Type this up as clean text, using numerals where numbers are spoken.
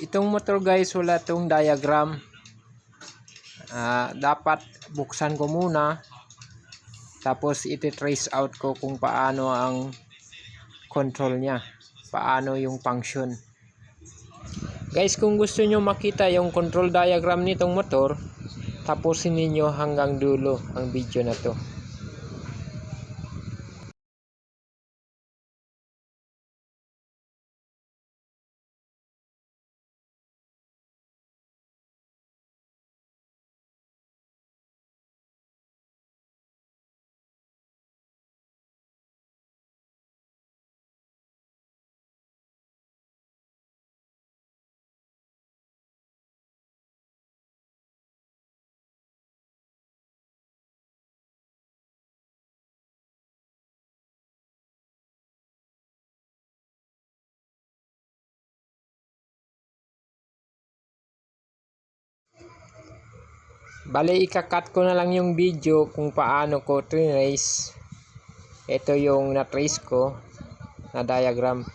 Itong motor guys, wala itong diagram. Dapat buksan ko muna, tapos iti-trace out ko kung paano ang control niya, paano yung function. Guys, kung gusto nyo makita yung control diagram nitong motor, tapusin ninyo hanggang dulo ang video na to. Bale, ikakat ko na lang yung video kung paano ko trace. Ito yung na-trace ko na diagram.